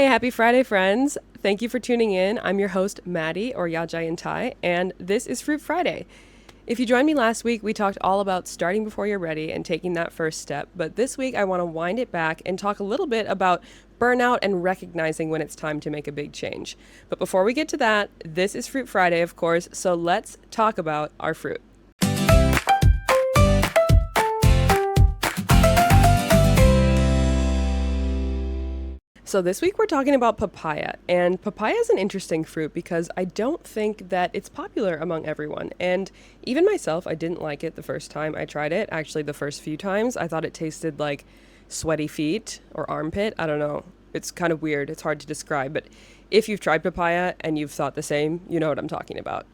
Hey, happy Friday, friends. Thank you for tuning in. I'm your host, Maddie, or Yajai and Tai, and this is Fruit Friday. If you joined me last week, we talked all about starting before you're ready and taking that first step. But this week, I want to wind it back and talk a little bit about burnout and recognizing when it's time to make a big change. But before we get to that, this is Fruit Friday, of course, so let's talk about our fruit. So this week we're talking about papaya, and papaya is an interesting fruit because I don't think that it's popular among everyone. And even myself, I didn't like it the first time I tried it. Actually, the first few times, I thought it tasted like sweaty feet or armpit. I don't know. It's kind of weird. It's hard to describe, but if you've tried papaya and you've thought the same, you know what I'm talking about.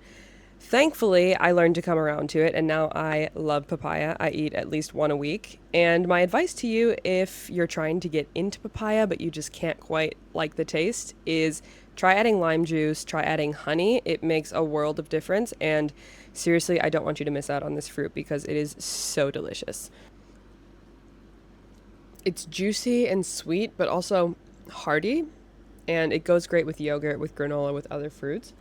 Thankfully, I learned to come around to it, and now I love papaya. I eat at least one a week. And my advice to you, if you're trying to get into papaya but you just can't quite like the taste, is try adding lime juice, try adding honey. It makes a world of difference, and seriously, I don't want you to miss out on this fruit because it is so delicious. It's juicy and sweet, but also hearty, and it goes great with yogurt, with granola, with other fruits.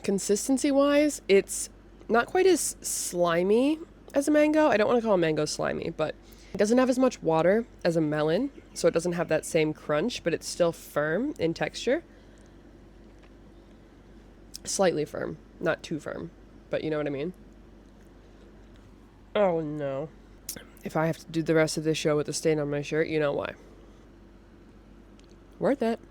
Consistency wise, it's not quite as slimy as a mango. I don't want to call a mango slimy, but it doesn't have as much water as a melon, so it doesn't have that same crunch, but it's still firm in texture. Slightly firm, not too firm, but you know what I mean? Oh no. If I have to do the rest of this show with a stain on my shirt, you know why. Worth it.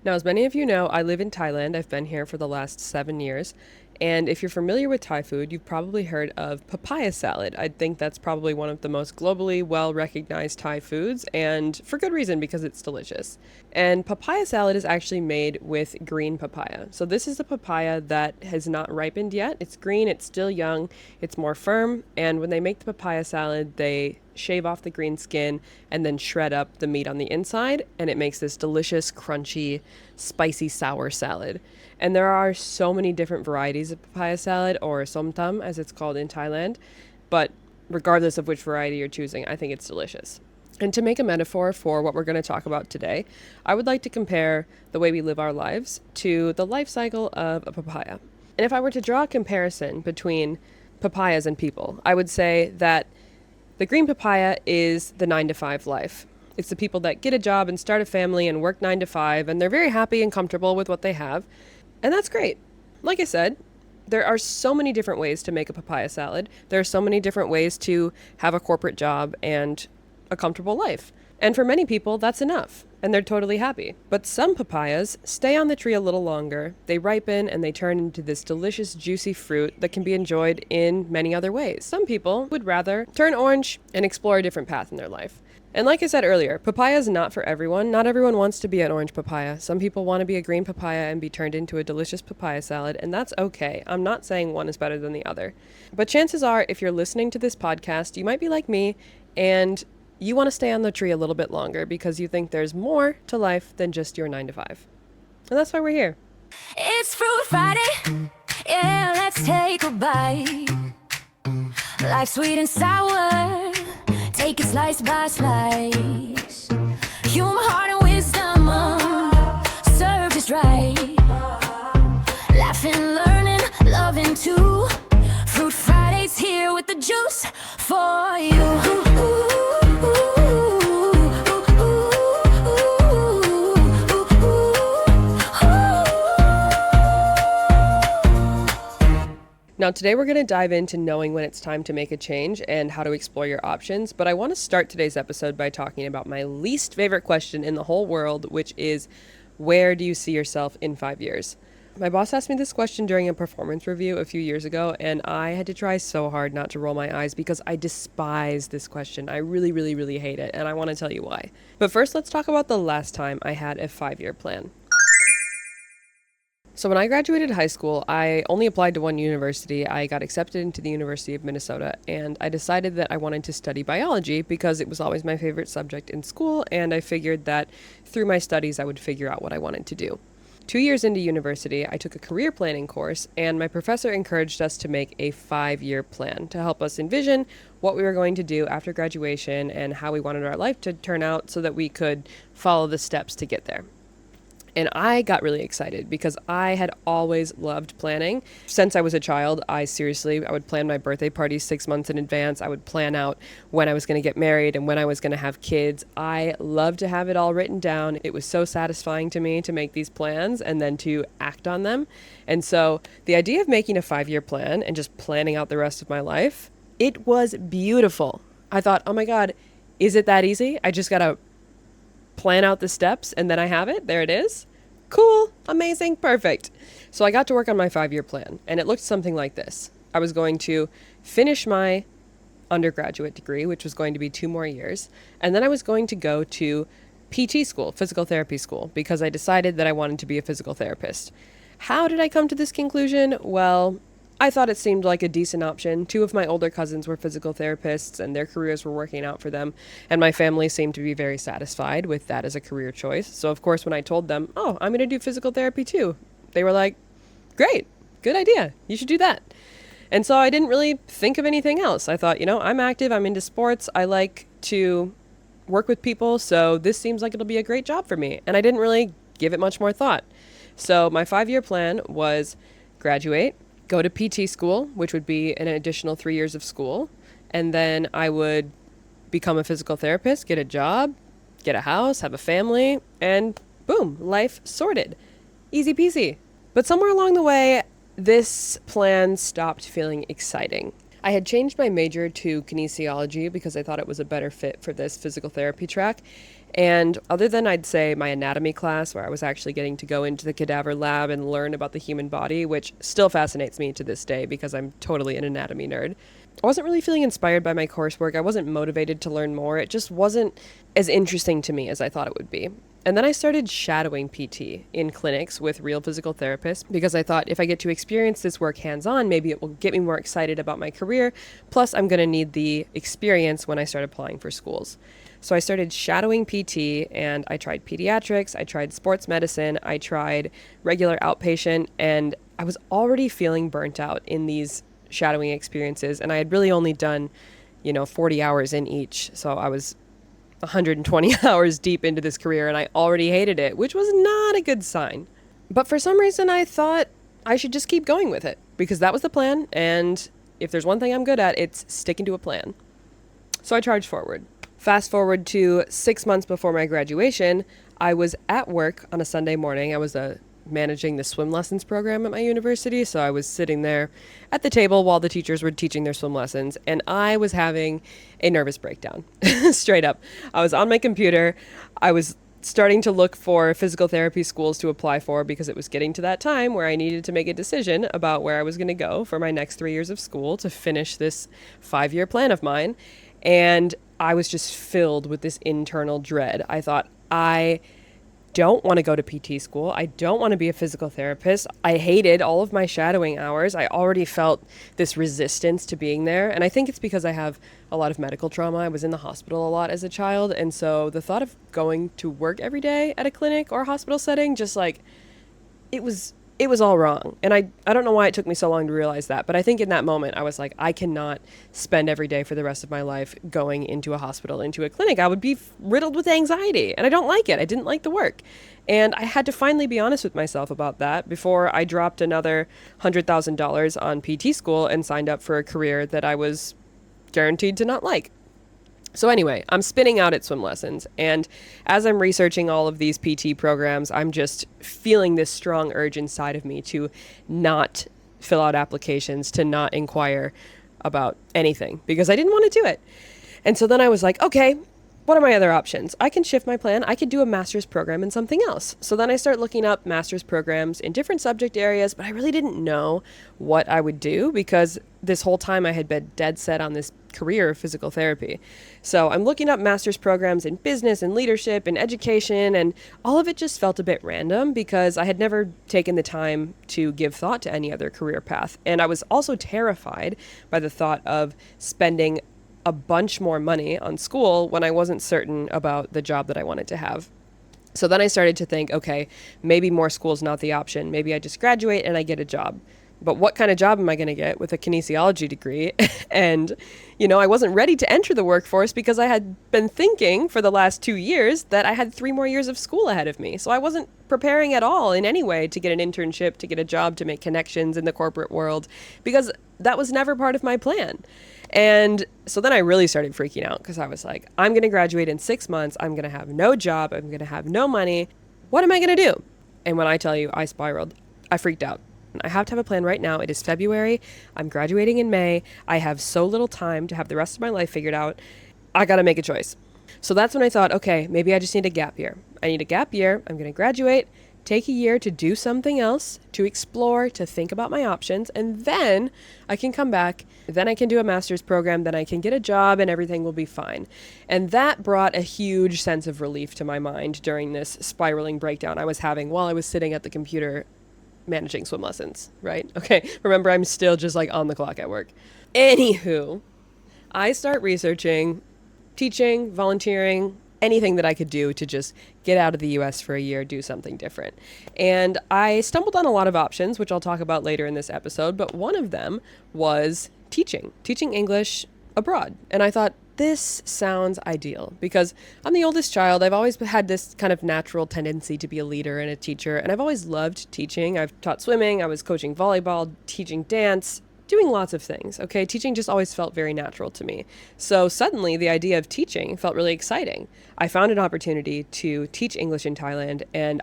Now, as many of you know, I live in Thailand. I've been here for the last 7 years. And if you're familiar with Thai food, you've probably heard of papaya salad. I think that's probably one of the most globally well-recognized Thai foods, and for good reason, because it's delicious. And papaya salad is actually made with green papaya. So this is the papaya that has not ripened yet. It's green, it's still young, it's more firm, and when they make the papaya salad, they shave off the green skin and then shred up the meat on the inside, and it makes this delicious, crunchy, spicy, sour salad. And there are so many different varieties of papaya salad, or somtam as it's called in Thailand, but regardless of which variety you're choosing, I think it's delicious. And to make a metaphor for what we're going to talk about today, I would like to compare the way we live our lives to the life cycle of a papaya. And if I were to draw a comparison between papayas and people, I would say that the green papaya is the 9 to 5 life. It's the people that get a job and start a family and work 9 to 5, and they're very happy and comfortable with what they have. And that's great. Like I said, there are so many different ways to make a papaya salad. There are so many different ways to have a corporate job and a comfortable life. And for many people, that's enough, and they're totally happy. But some papayas stay on the tree a little longer. They ripen and they turn into this delicious, juicy fruit that can be enjoyed in many other ways. Some people would rather turn orange and explore a different path in their life. And like I said earlier, papaya is not for everyone. Not everyone wants to be an orange papaya. Some people want to be a green papaya and be turned into a delicious papaya salad, and that's okay. I'm not saying one is better than the other. But chances are, if you're listening to this podcast, you might be like me, and you want to stay on the tree a little bit longer because you think there's more to life than just your 9 to 5. And that's why we're here. It's Fruit Friday, yeah, let's take a bite. Life's sweet and sour, take it slice by slice. Humor, heart, and wisdom, served just right. Laughing, learning, loving too. Fruit Friday's here with the juice for you. Now, today we're going to dive into knowing when it's time to make a change and how to explore your options. But I want to start today's episode by talking about my least favorite question in the whole world, which is, where do you see yourself in 5 years? My boss asked me this question during a performance review a few years ago, and I had to try so hard not to roll my eyes because I despise this question. I really, really, really hate it, and I want to tell you why. But first, let's talk about the last time I had a 5-year plan. So when I graduated high school, I only applied to one university. I got accepted into the University of Minnesota, and I decided that I wanted to study biology because it was always my favorite subject in school, and I figured that through my studies I would figure out what I wanted to do. 2 years into university, I took a career planning course, and my professor encouraged us to make a 5 year plan to help us envision what we were going to do after graduation and how we wanted our life to turn out so that we could follow the steps to get there. And I got really excited because I had always loved planning. Since I was a child, I would plan my birthday parties 6 months in advance. I would plan out when I was going to get married and when I was going to have kids. I loved to have it all written down. It was so satisfying to me to make these plans and then to act on them. And so the idea of making a 5 year plan and just planning out the rest of my life, it was beautiful. I thought, oh my God, is it that easy? I just got to plan out the steps and then I have it. There it is. Cool, amazing, perfect. So I got to work on my 5 year plan, and it looked something like this. I was going to finish my undergraduate degree, which was going to be 2 more years, and then I was going to go to PT school, physical therapy school, because I decided that I wanted to be a physical therapist. How did I come to this conclusion? Well, I thought it seemed like a decent option. 2 of my older cousins were physical therapists and their careers were working out for them, and my family seemed to be very satisfied with that as a career choice. So, of course, when I told them, oh, I'm going to do physical therapy too, they were like, great, good idea, you should do that. And so I didn't really think of anything else. I thought, I'm active, I'm into sports, I like to work with people, so this seems like it'll be a great job for me. And I didn't really give it much more thought. So my 5 year plan was graduate, go to PT school, which would be an additional 3 years of school, and then I would become a physical therapist, get a job, get a house, have a family, and boom, life sorted. Easy peasy. But somewhere along the way, this plan stopped feeling exciting. I had changed my major to kinesiology because I thought it was a better fit for this physical therapy track. And other than, I'd say, my anatomy class, where I was actually getting to go into the cadaver lab and learn about the human body, which still fascinates me to this day because I'm totally an anatomy nerd, I wasn't really feeling inspired by my coursework. I wasn't motivated to learn more. It just wasn't as interesting to me as I thought it would be. And then I started shadowing PT in clinics with real physical therapists because I thought if I get to experience this work hands-on, maybe it will get me more excited about my career. Plus, I'm going to need the experience when I start applying for schools. So I started shadowing PT, and I tried pediatrics, I tried sports medicine, I tried regular outpatient, and I was already feeling burnt out in these shadowing experiences. And I had really only done, 40 hours in each. So I was 120 hours deep into this career and I already hated it, which was not a good sign. But for some reason, I thought I should just keep going with it because that was the plan. And if there's one thing I'm good at, it's sticking to a plan. So I charged forward. Fast forward to 6 months before my graduation, I was at work on a Sunday morning. I was managing the swim lessons program at my university, so I was sitting there at the table while the teachers were teaching their swim lessons, and I was having a nervous breakdown. Straight up. I was on my computer. I was starting to look for physical therapy schools to apply for because it was getting to that time where I needed to make a decision about where I was going to go for my next 3 years of school to finish this 5 year plan of mine. And I was just filled with this internal dread. I thought, I don't want to go to PT school. I don't want to be a physical therapist. I hated all of my shadowing hours. I already felt this resistance to being there. And I think it's because I have a lot of medical trauma. I was in the hospital a lot as a child. And so the thought of going to work every day at a clinic or hospital setting, just like, it was all wrong. And I don't know why it took me so long to realize that. But I think in that moment, I was like, I cannot spend every day for the rest of my life going into a hospital, into a clinic. I would be riddled with anxiety. And I don't like it. I didn't like the work. And I had to finally be honest with myself about that before I dropped another $100,000 on PT school and signed up for a career that I was guaranteed to not like. So anyway, I'm spinning out at swim lessons, and as I'm researching all of these PT programs, I'm just feeling this strong urge inside of me to not fill out applications, to not inquire about anything, because I didn't want to do it. And so then I was like, okay, what are my other options? I can shift my plan. I could do a master's program in something else. So then I start looking up master's programs in different subject areas, but I really didn't know what I would do because this whole time I had been dead set on this career of physical therapy. So I'm looking up master's programs in business and leadership and education, and all of it just felt a bit random because I had never taken the time to give thought to any other career path. And I was also terrified by the thought of spending a bunch more money on school when I wasn't certain about the job that I wanted to have. So then I started to think, okay, maybe more school's not the option. Maybe I just graduate and I get a job. But what kind of job am I going to get with a kinesiology degree? And, I wasn't ready to enter the workforce because I had been thinking for the last 2 years that I had 3 more years of school ahead of me. So I wasn't preparing at all in any way to get an internship, to get a job, to make connections in the corporate world, because that was never part of my plan. And so then I really started freaking out because I was like, I'm going to graduate in 6 months. I'm going to have no job. I'm going to have no money. What am I going to do? And when I tell you I spiraled, I freaked out. I have to have a plan right now. It is February. I'm graduating in May. I have so little time to have the rest of my life figured out. I got to make a choice. So that's when I thought, okay, maybe I just need a gap year. I need a gap year. I'm going to graduate, take a year to do something else, to explore, to think about my options, and then I can come back. Then I can do a master's program, then I can get a job and everything will be fine. And that brought a huge sense of relief to my mind during this spiraling breakdown I was having while I was sitting at the computer managing swim lessons, right? Okay, remember, I'm still just like on the clock at work. Anywho, I start researching, teaching, volunteering, anything that I could do to just get out of the US for a year, do something different. And I stumbled on a lot of options, which I'll talk about later in this episode, but one of them was teaching English abroad. And I thought, this sounds ideal because I'm the oldest child. I've always had this kind of natural tendency to be a leader and a teacher, and I've always loved teaching. I've taught swimming, I was coaching volleyball, teaching dance, doing lots of things. Okay, teaching just always felt very natural to me. So suddenly the idea of teaching felt really exciting. I found an opportunity to teach English in Thailand, and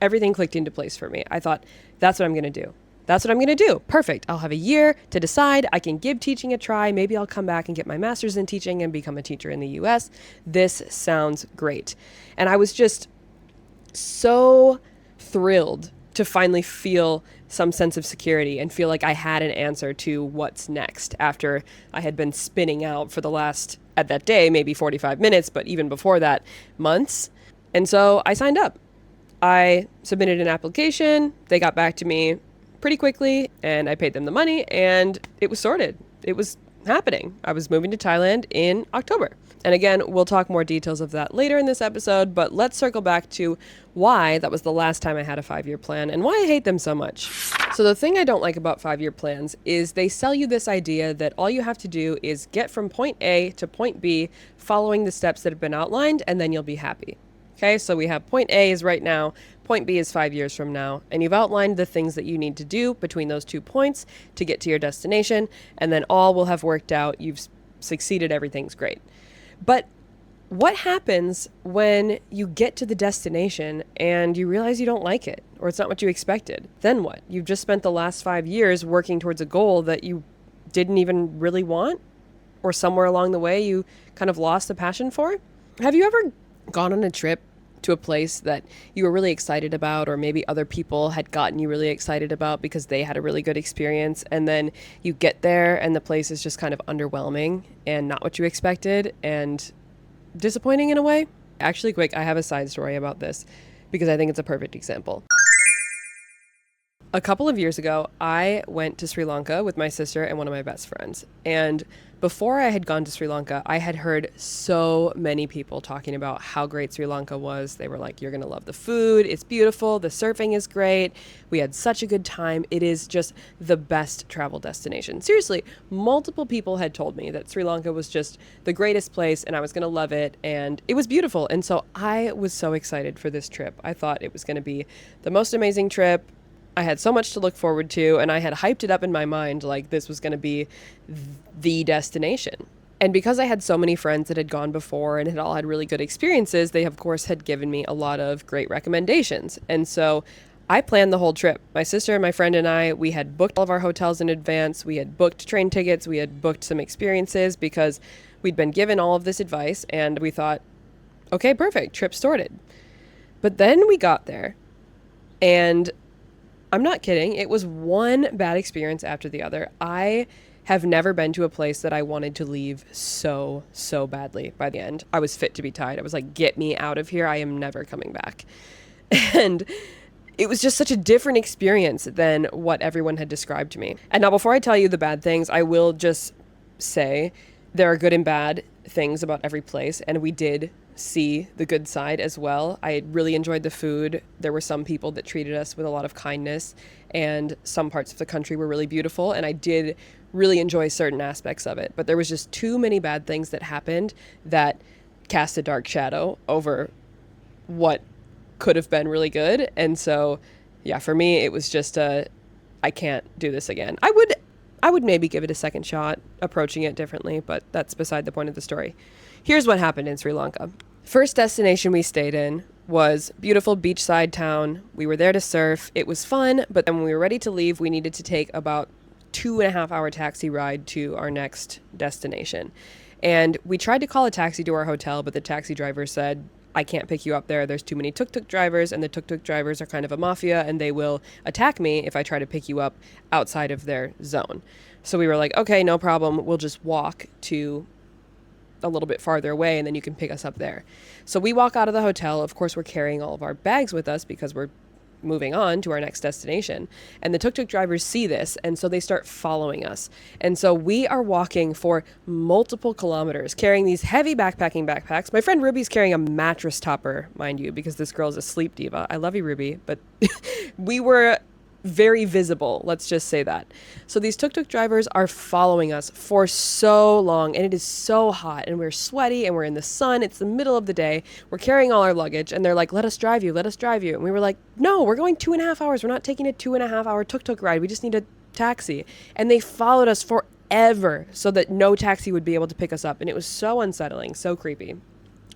everything clicked into place for me. I thought, that's what I'm going to do. That's what I'm going to do. Perfect. I'll have a year to decide. I can give teaching a try. Maybe I'll come back and get my master's in teaching and become a teacher in the US. This sounds great. And I was just so thrilled to finally feel some sense of security and feel like I had an answer to what's next after I had been spinning out for the last, at that day, maybe 45 minutes, but even before that, months. And so I signed up. I submitted an application. They got back to me pretty quickly and I paid them the money and it was sorted. It was happening. I was moving to Thailand in October. And again, we'll talk more details of that later in this episode, but let's circle back to why that was the last time I had a 5-year plan and why I hate them so much. So the thing I don't like about 5-year plans is they sell you this idea that all you have to do is get from point A to point B following the steps that have been outlined and then you'll be happy. Okay, so we have point A is right now, point B is 5 years from now, and you've outlined the things that you need to do between those 2 points to get to your destination, and then all will have worked out, you've succeeded, everything's great. But what happens when you get to the destination and you realize you don't like it, or it's not what you expected? Then what? You've just spent the last 5 years working towards a goal that you didn't even really want, or somewhere along the way you kind of lost the passion for? Have you ever gone on a trip to a place that you were really excited about, or maybe other people had gotten you really excited about because they had a really good experience, and then you get there and the place is just kind of underwhelming and not what you expected and disappointing in a way? Actually, quick, I have a side story about this because I think it's a perfect example. A couple of years ago, I went to Sri Lanka with my sister and one of my best friends. And before I had gone to Sri Lanka, I had heard so many people talking about how great Sri Lanka was. They were like, you're going to love the food. It's beautiful. The surfing is great. We had such a good time. It is just the best travel destination. Seriously, multiple people had told me that Sri Lanka was just the greatest place and I was going to love it. And it was beautiful. And so I was so excited for this trip. I thought it was going to be the most amazing trip. I had so much to look forward to, and I had hyped it up in my mind like this was going to be the destination. And because I had so many friends that had gone before and had all had really good experiences, they, of course, had given me a lot of great recommendations. And so I planned the whole trip. My sister and my friend and I, we had booked all of our hotels in advance. We had booked train tickets. We had booked some experiences because we'd been given all of this advice, and we thought, okay, perfect, trip sorted. But then we got there, and I'm not kidding. It was one bad experience after the other. I have never been to a place that I wanted to leave so badly. By the end, I was fit to be tied. I was like, get me out of here. I am never coming back. And it was just such a different experience than what everyone had described to me. And now, before I tell you the bad things, I will just say there are good and bad things about every place. And we did see the good side as well. I really enjoyed the food. There were some people that treated us with a lot of kindness, and some parts of the country were really beautiful, and I did really enjoy certain aspects of it. But there was just too many bad things that happened that cast a dark shadow over what could have been really good. And so, yeah, for me, it was just I can't do this again. I would maybe give it a second shot, approaching it differently, but that's beside the point of the story. Here's what happened in Sri Lanka. First destination we stayed in was beautiful beachside town. We were there to surf. It was fun, but then when we were ready to leave, we needed to take about 2.5 hour taxi ride to our next destination. And we tried to call a taxi to our hotel, but the taxi driver said, I can't pick you up there. There's too many tuk-tuk drivers, and the tuk-tuk drivers are kind of a mafia, and they will attack me if I try to pick you up outside of their zone. So we were like, okay, no problem. We'll just walk to a little bit farther away, and then you can pick us up there. So we walk out of the hotel. Of course, we're carrying all of our bags with us because we're moving on to our next destination. And the tuk-tuk drivers see this, and so they start following us. And so we are walking for multiple kilometers, carrying these heavy backpacking backpacks. My friend Ruby's carrying a mattress topper, mind you, because this girl's a sleep diva. I love you, Ruby, but we were very visible, let's just say that. So these tuk-tuk drivers are following us for so long, and it is so hot, and we're sweaty, and we're in the sun. It's the middle of the day. We're carrying all our luggage, and they're like, let us drive you, let us drive you. And we were like, no, we're going 2.5 hours. We're not taking a 2.5 hour tuk-tuk ride. We just need a taxi. And they followed us forever so that no taxi would be able to pick us up. And it was so unsettling, so creepy.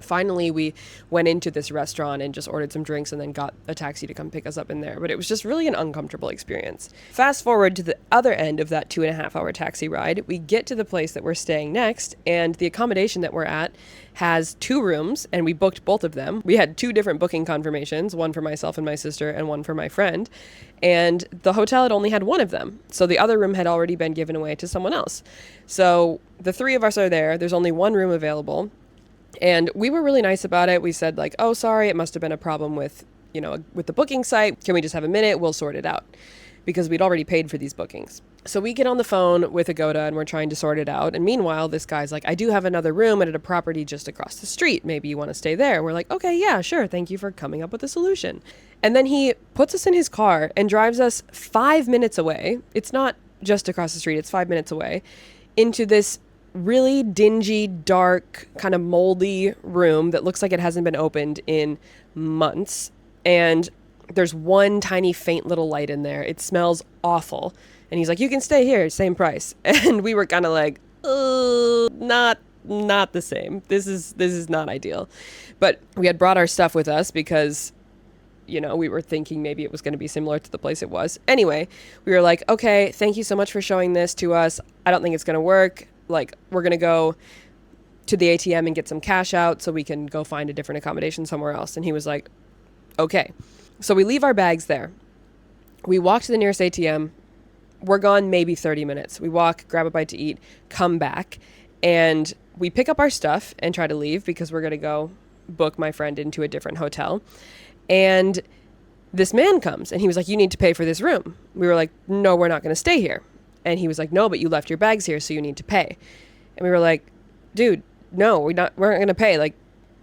Finally, we went into this restaurant and just ordered some drinks and then got a taxi to come pick us up in there. But it was just really an uncomfortable experience. Fast forward to the other end of that 2.5 hour taxi ride. We get to the place that we're staying next, and the accommodation that we're at has 2 rooms, and we booked both of them. We had 2 different booking confirmations, one for myself and my sister and one for my friend. And the hotel had only had 1 of them. So the other room had already been given away to someone else. So the 3 of us are there. There's only 1 room available. And we were really nice about it. We said like, oh, sorry, it must have been a problem with, with the booking site. Can we just have a minute? We'll sort it out. Because we'd already paid for these bookings. So we get on the phone with Agoda and we're trying to sort it out. And meanwhile, this guy's like, I do have another room at a property just across the street. Maybe you want to stay there. And we're like, okay, yeah, sure. Thank you for coming up with a solution. And then he puts us in his car and drives us 5 minutes away. It's not just across the street. It's 5 minutes away into this really dingy, dark, kind of moldy room that looks like it hasn't been opened in months. And there's one tiny faint little light in there. It smells awful. And he's like, you can stay here, same price. And we were kind of like, not the same. This is not ideal. But we had brought our stuff with us because we were thinking maybe it was going to be similar to the place it was. Anyway, we were like, okay, thank you so much for showing this to us. I don't think it's going to work. Like, we're going to go to the ATM and get some cash out so we can go find a different accommodation somewhere else. And he was like, okay. So we leave our bags there. We walk to the nearest ATM. We're gone maybe 30 minutes. We walk, grab a bite to eat, come back, and we pick up our stuff and try to leave because we're going to go book my friend into a different hotel. And this man comes and he was like, you need to pay for this room. We were like, no, we're not going to stay here. And he was like, no, but you left your bags here, so you need to pay. And we were like, dude, no, we're not going to pay. Like,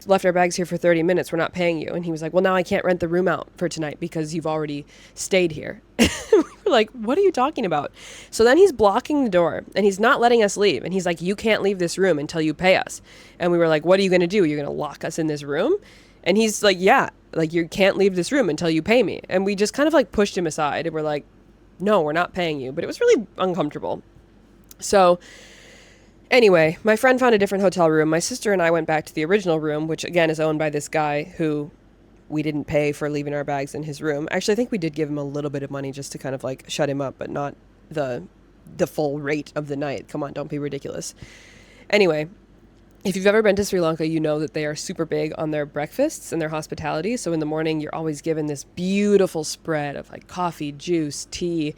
left our bags here for 30 minutes. We're not paying you. And he was like, well, now I can't rent the room out for tonight because you've already stayed here. We were like, what are you talking about? So then he's blocking the door and he's not letting us leave. And he's like, you can't leave this room until you pay us. And we were like, what are you going to do? You're going to lock us in this room? And he's like, yeah, like you can't leave this room until you pay me. And we just kind of like pushed him aside and we're like, no, we're not paying you. But it was really uncomfortable. So anyway, my friend found a different hotel room. My sister and I went back to the original room, which again is owned by this guy who we didn't pay for leaving our bags in his room. Actually, I think we did give him a little bit of money just to kind of like shut him up, but not the full rate of the night. Come on, don't be ridiculous. Anyway, if you've ever been to Sri Lanka, you know that they are super big on their breakfasts and their hospitality. So in the morning, you're always given this beautiful spread of like coffee, juice, tea,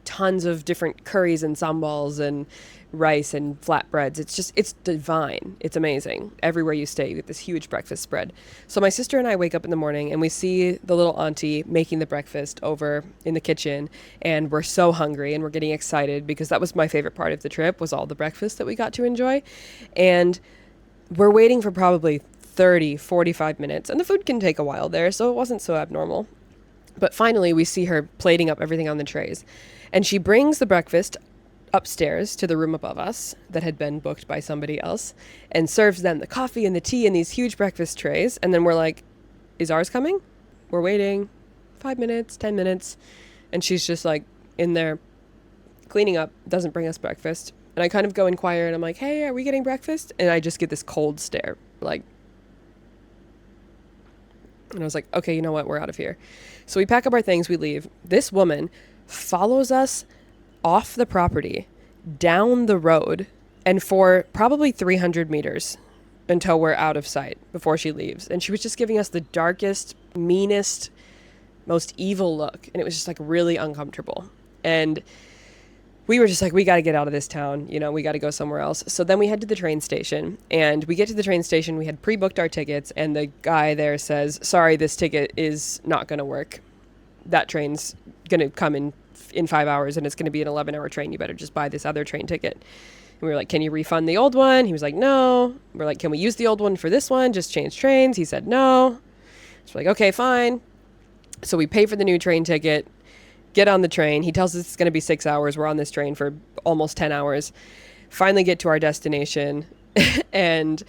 tons of different curries and sambals and rice and flatbreads. It's divine. It's amazing. Everywhere you stay, you get this huge breakfast spread. So my sister and I wake up in the morning and we see the little auntie making the breakfast over in the kitchen, and we're so hungry and we're getting excited because that was my favorite part of the trip, was all the breakfast that we got to enjoy. And we're waiting for probably 30, 45 minutes. And the food can take a while there, so it wasn't so abnormal. But finally, we see her plating up everything on the trays. And she brings the breakfast upstairs to the room above us that had been booked by somebody else and serves them the coffee and the tea in these huge breakfast trays. And then we're like, is ours coming? We're waiting 5 minutes, 10 minutes. And she's just like in there cleaning up, doesn't bring us breakfast. And I kind of go inquire and I'm like, hey, are we getting breakfast? And I just get this cold stare, like, and I was like, okay, you know what? We're out of here. So we pack up our things, we leave. This woman follows us off the property, down the road, and for probably 300 meters until we're out of sight before she leaves. And she was just giving us the darkest, meanest, most evil look. And it was just like really uncomfortable. And we were just like, we got to get out of this town. You know, we got to go somewhere else. So then we head to the train station, and we get to the train station. We had pre-booked our tickets, and the guy there says, sorry, this ticket is not going to work. That train's going to come in 5 hours, and it's going to be an 11-hour train. You better just buy this other train ticket. And we were like, can you refund the old one? He was like, no. We're like, can we use the old one for this one? Just change trains. He said, no. So we're like, okay, fine. So we pay for the new train ticket, get on the train. He tells us it's going to be 6 hours. We're on this train for almost 10 hours. Finally get to our destination. And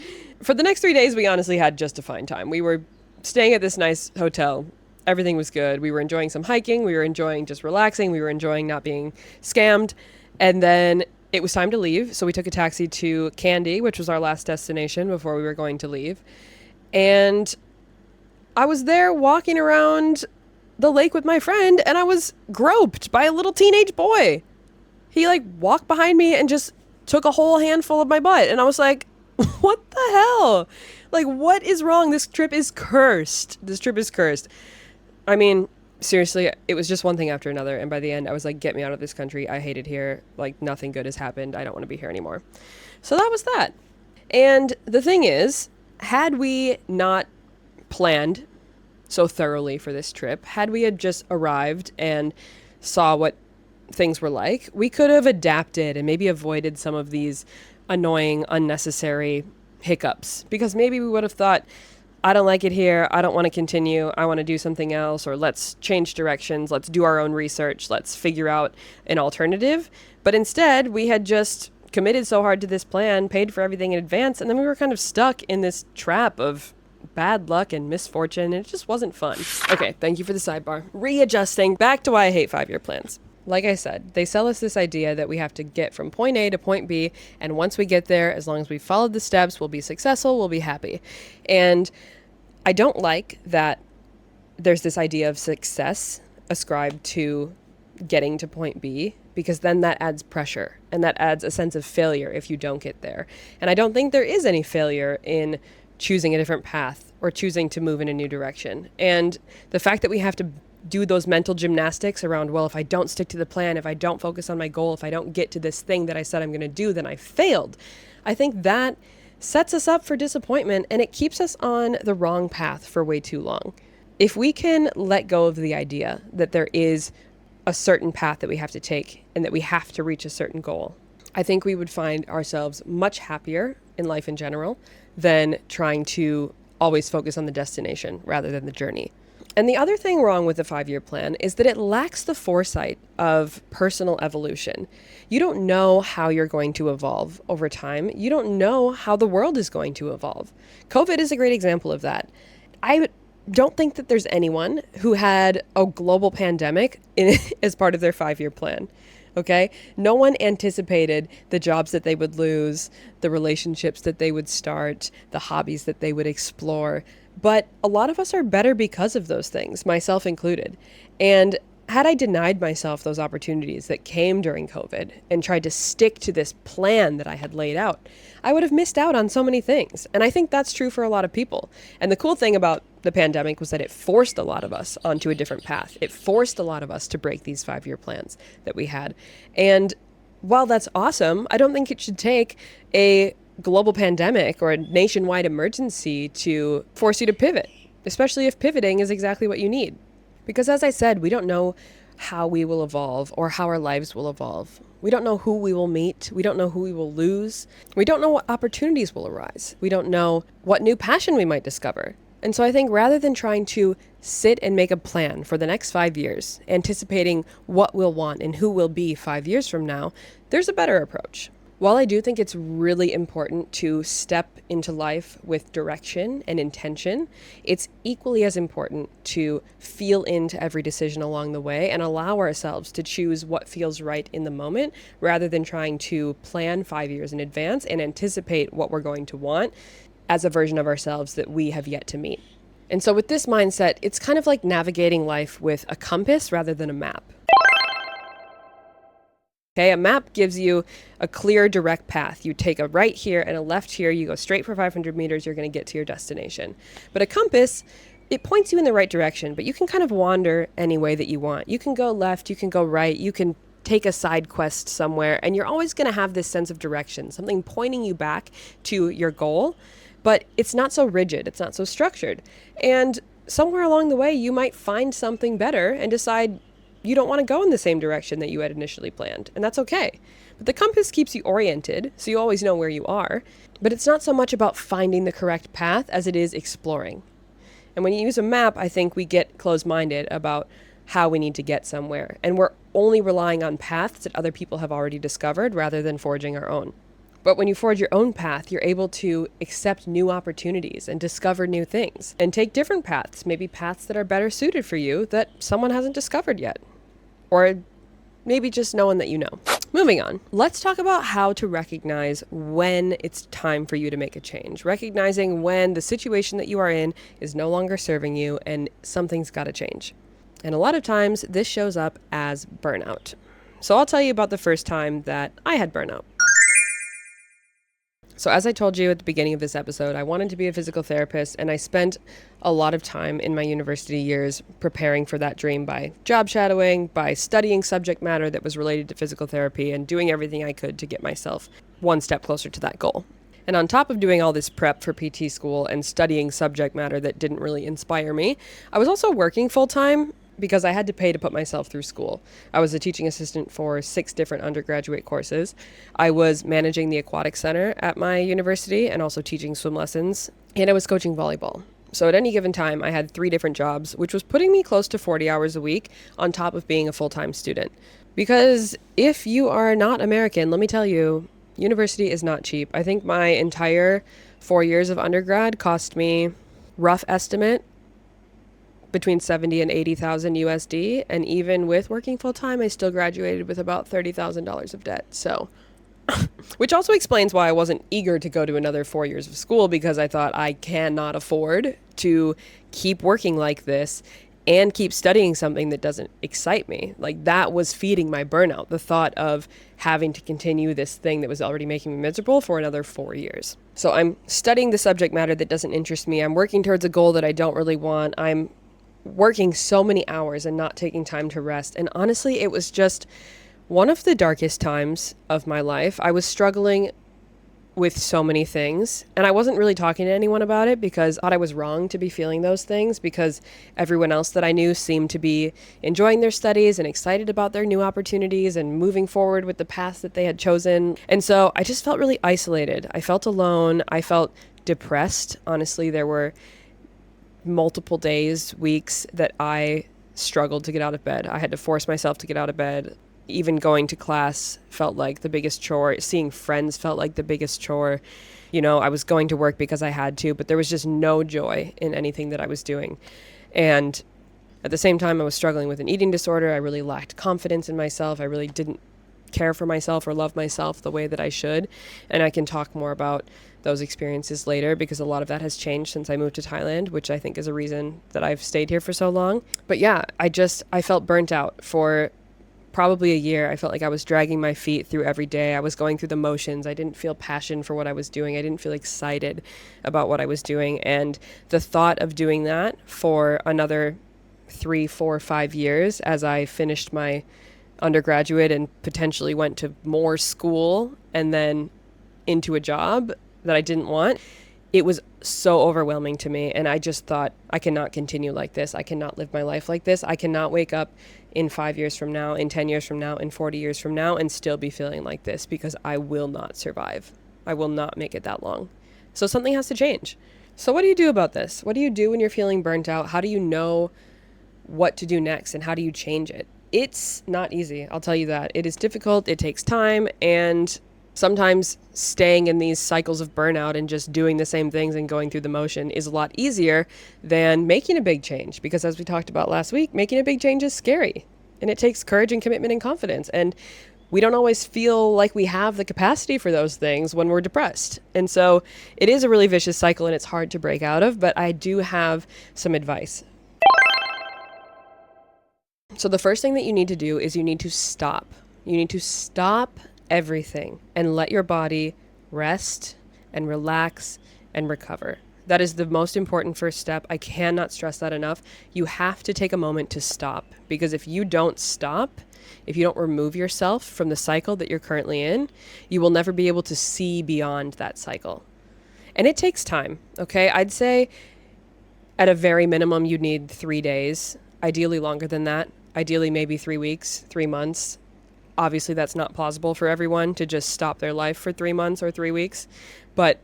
for the next 3 days, we honestly had just a fine time. We were staying at this nice hotel. Everything was good. We were enjoying some hiking. We were enjoying just relaxing. We were enjoying not being scammed. And then it was time to leave. So we took a taxi to Candy, which was our last destination before we were going to leave. And I was there walking around the lake with my friend, and I was groped by a little teenage boy. He like walked behind me and just took a whole handful of my butt. And I was like, what the hell? Like, what is wrong? This trip is cursed. This trip is cursed. I mean, seriously, it was just one thing after another. And by the end, I was like, get me out of this country. I hate it here. Like, nothing good has happened. I don't want to be here anymore. So that was that. And the thing is, had we not planned so thoroughly for this trip, had we had just arrived and saw what things were like, we could have adapted and maybe avoided some of these annoying, unnecessary hiccups, because maybe we would have thought, I don't like it here. I don't want to continue. I want to do something else, or let's change directions. Let's do our own research. Let's figure out an alternative. But instead, we had just committed so hard to this plan, paid for everything in advance, and then we were kind of stuck in this trap of bad luck and misfortune, and it just wasn't fun. Okay, thank you for the sidebar. Readjusting, back to why I hate 5-year plans. Like I said, they sell us this idea that we have to get from point A to point B, and once we get there, as long as we followed the steps, we'll be successful, we'll be happy. And I don't like that there's this idea of success ascribed to getting to point B, because then that adds pressure, and that adds a sense of failure if you don't get there. And I don't think there is any failure in choosing a different path or choosing to move in a new direction. And the fact that we have to do those mental gymnastics around, well, if I don't stick to the plan, if I don't focus on my goal, if I don't get to this thing that I said I'm going to do, then I failed. I think that sets us up for disappointment, and it keeps us on the wrong path for way too long. If we can let go of the idea that there is a certain path that we have to take and that we have to reach a certain goal, I think we would find ourselves much happier in life in general than trying to always focus on the destination rather than the journey. And the other thing wrong with the 5-year plan is that it lacks the foresight of personal evolution. You don't know how you're going to evolve over time. You don't know how the world is going to evolve. COVID is a great example of that. I don't think that there's anyone who had a global pandemic as part of their 5-year plan. Okay? No one anticipated the jobs that they would lose, the relationships that they would start, the hobbies that they would explore. But a lot of us are better because of those things, myself included. And had I denied myself those opportunities that came during COVID and tried to stick to this plan that I had laid out, I would have missed out on so many things. And I think that's true for a lot of people. And the cool thing about the pandemic was that it forced a lot of us onto a different path. It forced a lot of us to break these 5-year plans that we had. And while that's awesome, I don't think it should take a global pandemic or a nationwide emergency to force you to pivot, especially if pivoting is exactly what you need. Because as I said, we don't know how we will evolve or how our lives will evolve. We don't know who we will meet. We don't know who we will lose. We don't know what opportunities will arise. We don't know what new passion we might discover. And so I think rather than trying to sit and make a plan for the next 5 years, anticipating what we'll want and who we'll be 5 years from now, there's a better approach. While I do think it's really important to step into life with direction and intention, it's equally as important to feel into every decision along the way and allow ourselves to choose what feels right in the moment rather than trying to plan 5 years in advance and anticipate what we're going to want as a version of ourselves that we have yet to meet. And so with this mindset, it's kind of like navigating life with a compass rather than a map. Okay, a map gives you a clear, direct path. You take a right here and a left here, you go straight for 500 meters, you're going to get to your destination. But a compass, it points you in the right direction, but you can kind of wander any way that you want. You can go left, you can go right, you can take a side quest somewhere, and you're always going to have this sense of direction, something pointing you back to your goal, but it's not so rigid, it's not so structured. And somewhere along the way, you might find something better and decide you don't want to go in the same direction that you had initially planned, and that's okay. But the compass keeps you oriented, so you always know where you are, but it's not so much about finding the correct path as it is exploring. And when you use a map, I think we get closed-minded about how we need to get somewhere, and we're only relying on paths that other people have already discovered rather than forging our own. But when you forge your own path, you're able to accept new opportunities and discover new things and take different paths, maybe paths that are better suited for you that someone hasn't discovered yet. Or maybe just no one that you know. Moving on, let's talk about how to recognize when it's time for you to make a change. Recognizing when the situation that you are in is no longer serving you and something's got to change. And a lot of times this shows up as burnout. So I'll tell you about the first time that I had burnout. So as I told you at the beginning of this episode, I wanted to be a physical therapist, and I spent a lot of time in my university years preparing for that dream by job shadowing, by studying subject matter that was related to physical therapy, and doing everything I could to get myself one step closer to that goal. And on top of doing all this prep for PT school and studying subject matter that didn't really inspire me, I was also working full-time because I had to pay to put myself through school. I was a teaching assistant for 6 different undergraduate courses. I was managing the aquatic center at my university and also teaching swim lessons, and I was coaching volleyball. So at any given time, I had 3 different jobs, which was putting me close to 40 hours a week on top of being a full-time student. Because if you are not American, let me tell you, university is not cheap. I think my entire 4 years of undergrad cost me, rough estimate, between 70 and 80,000 USD, and even with working full time, I still graduated with about $30,000 of debt. So, which also explains why I wasn't eager to go to another 4 years of school, because I thought I cannot afford to keep working like this and keep studying something that doesn't excite me. Like, that was feeding my burnout, the thought of having to continue this thing that was already making me miserable for another 4 years. So I'm studying the subject matter that doesn't interest me. I'm working towards a goal that I don't really want. I'm working so many hours and not taking time to rest. And honestly, it was just one of the darkest times of my life. I was struggling with so many things, and I wasn't really talking to anyone about it because I thought I was wrong to be feeling those things, because everyone else that I knew seemed to be enjoying their studies and excited about their new opportunities and moving forward with the path that they had chosen. And so I just felt really isolated. I felt alone. I felt depressed. Honestly, there were multiple days, weeks that I struggled to get out of bed. I had to force myself to get out of bed. Even going to class felt like the biggest chore. Seeing friends felt like the biggest chore. You know, I was going to work because I had to, but there was just no joy in anything that I was doing. And at the same time, I was struggling with an eating disorder. I really lacked confidence in myself. I really didn't care for myself or love myself the way that I should. And I can talk more about those experiences later, because a lot of that has changed since I moved to Thailand, which I think is a reason that I've stayed here for so long. But yeah, I felt burnt out for probably a year. I felt like I was dragging my feet through every day. I was going through the motions. I didn't feel passion for what I was doing. I didn't feel excited about what I was doing. And the thought of doing that for another 3, 4, 5 years as I finished my undergraduate and potentially went to more school and then into a job that I didn't want, it was so overwhelming to me. And I just thought, I cannot continue like this. I cannot live my life like this. I cannot wake up in 5 years from now, in 10 years from now, in 40 years from now, and still be feeling like this, because I will not survive. I will not make it that long. So something has to change. So what do you do about this? What do you do when you're feeling burnt out? How do you know what to do next, and how do you change it? It's not easy, I'll tell you that. It is difficult, it takes time, and sometimes staying in these cycles of burnout and just doing the same things and going through the motion is a lot easier than making a big change, because as we talked about last week, making a big change is scary, and it takes courage and commitment and confidence, and we don't always feel like we have the capacity for those things when we're depressed. And so it is a really vicious cycle, and it's hard to break out of, but I do have some advice. So the first thing that you need to do is you need to stop. You need to stop everything and let your body rest and relax and recover. That is the most important first step. I cannot stress that enough. You have to take a moment to stop, because if you don't stop, if you don't remove yourself from the cycle that you're currently in, you will never be able to see beyond that cycle. And it takes time, okay? I'd say at a very minimum, you need 3 days, ideally longer than that. Ideally, maybe 3 weeks, 3 months. Obviously, that's not plausible for everyone to just stop their life for 3 months or 3 weeks, but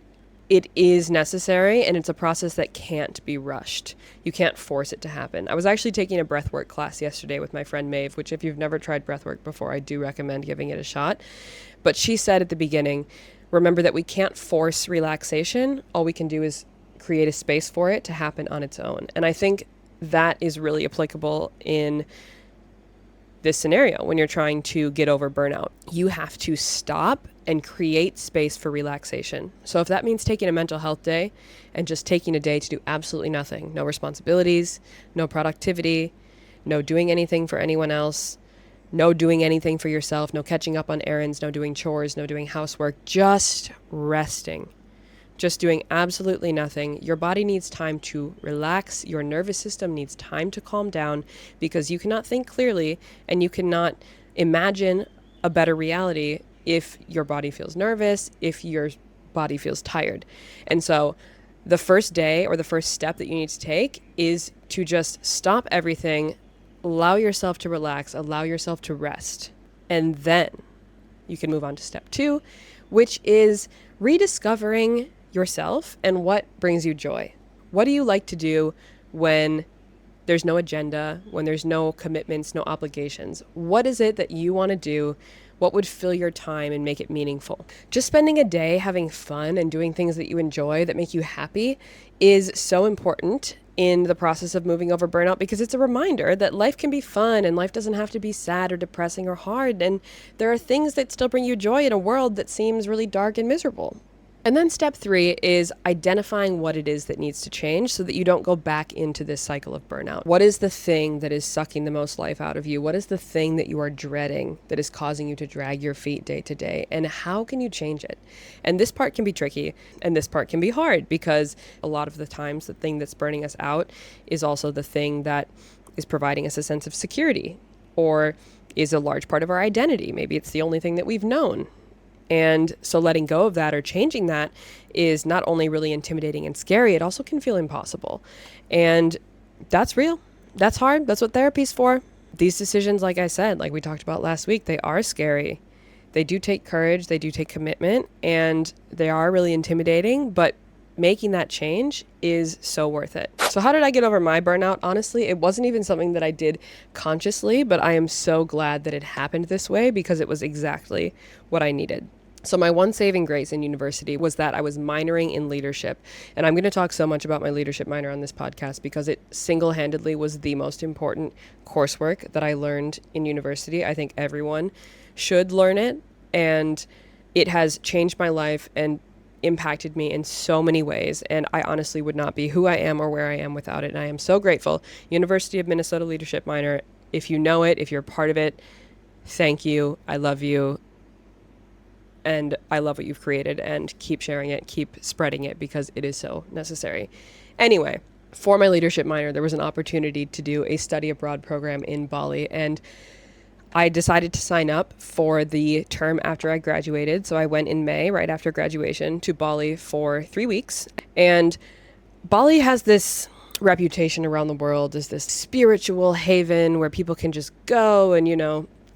it is necessary, and it's a process that can't be rushed. You can't force it to happen. I was actually taking a breathwork class yesterday with my friend Maeve, which if you've never tried breathwork before, I do recommend giving it a shot. But she said at the beginning, remember that we can't force relaxation. All we can do is create a space for it to happen on its own. And I think that is really applicable in this scenario when you're trying to get over burnout. You have to stop and create space for relaxation. So if that means taking a mental health day and just taking a day to do absolutely nothing, no responsibilities, no productivity, no doing anything for anyone else, no doing anything for yourself, no catching up on errands, no doing chores, no doing housework, just resting. Just doing absolutely nothing. Your body needs time to relax. Your nervous system needs time to calm down, because you cannot think clearly and you cannot imagine a better reality if your body feels nervous, if your body feels tired. And so the first day, or the first step that you need to take, is to just stop everything, allow yourself to relax, allow yourself to rest. And then you can move on to step 2, which is rediscovering yourself and what brings you joy. What do you like to do when there's no agenda, when there's no commitments, no obligations? What is it that you want to do? What would fill your time and make it meaningful? Just spending a day having fun and doing things that you enjoy, that make you happy, is so important in the process of moving over burnout, because it's a reminder that life can be fun and life doesn't have to be sad or depressing or hard. And there are things that still bring you joy in a world that seems really dark and miserable. And then step 3 is identifying what it is that needs to change so that you don't go back into this cycle of burnout. What is the thing that is sucking the most life out of you? What is the thing that you are dreading that is causing you to drag your feet day to day? And how can you change it? And this part can be tricky, and this part can be hard, because a lot of the times the thing that's burning us out is also the thing that is providing us a sense of security, or is a large part of our identity. Maybe it's the only thing that we've known. And so letting go of that or changing that is not only really intimidating and scary, it also can feel impossible. And that's real. That's hard. That's what therapy's for. These decisions, like I said, like we talked about last week, they are scary. They do take courage. They do take commitment, and they are really intimidating, but making that change is so worth it. So how did I get over my burnout? Honestly, it wasn't even something that I did consciously, but I am so glad that it happened this way, because it was exactly what I needed. So my one saving grace in university was that I was minoring in leadership. And I'm going to talk so much about my leadership minor on this podcast, because it single-handedly was the most important coursework that I learned in university. I think everyone should learn it, and it has changed my life and impacted me in so many ways, and I honestly would not be who I am or where I am without it, and I am so grateful. University of Minnesota Leadership Minor, if you know it, if you're part of it, thank you, I love you, and I love what you've created, and keep sharing it, keep spreading it, because it is so necessary. Anyway, for my leadership minor, there was an opportunity to do a study abroad program in Bali, and I decided to sign up for the term after I graduated. So I went in May, right after graduation, to Bali for 3 weeks. And Bali has this reputation around the world as this spiritual haven where people can just go and,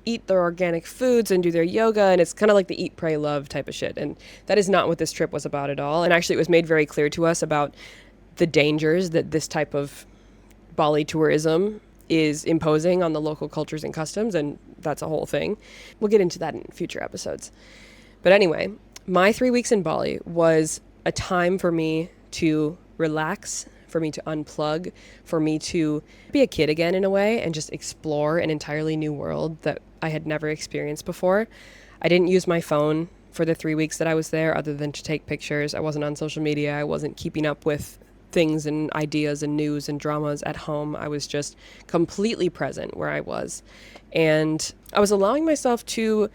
eat their organic foods and do their yoga. And it's kind of like the eat, pray, love type of shit. And that is not what this trip was about at all. And actually, it was made very clear to us about the dangers that this type of Bali tourism is imposing on the local cultures and customs. And that's a whole thing. We'll get into that in future episodes. But anyway, my 3 weeks in Bali was a time for me to relax, for me to unplug, for me to be a kid again in a way and just explore an entirely new world that I had never experienced before. I didn't use my phone for the 3 weeks that I was there other than to take pictures. I wasn't on social media. I wasn't keeping up with things and ideas and news and dramas at home. I was just completely present where I was. And I was allowing myself to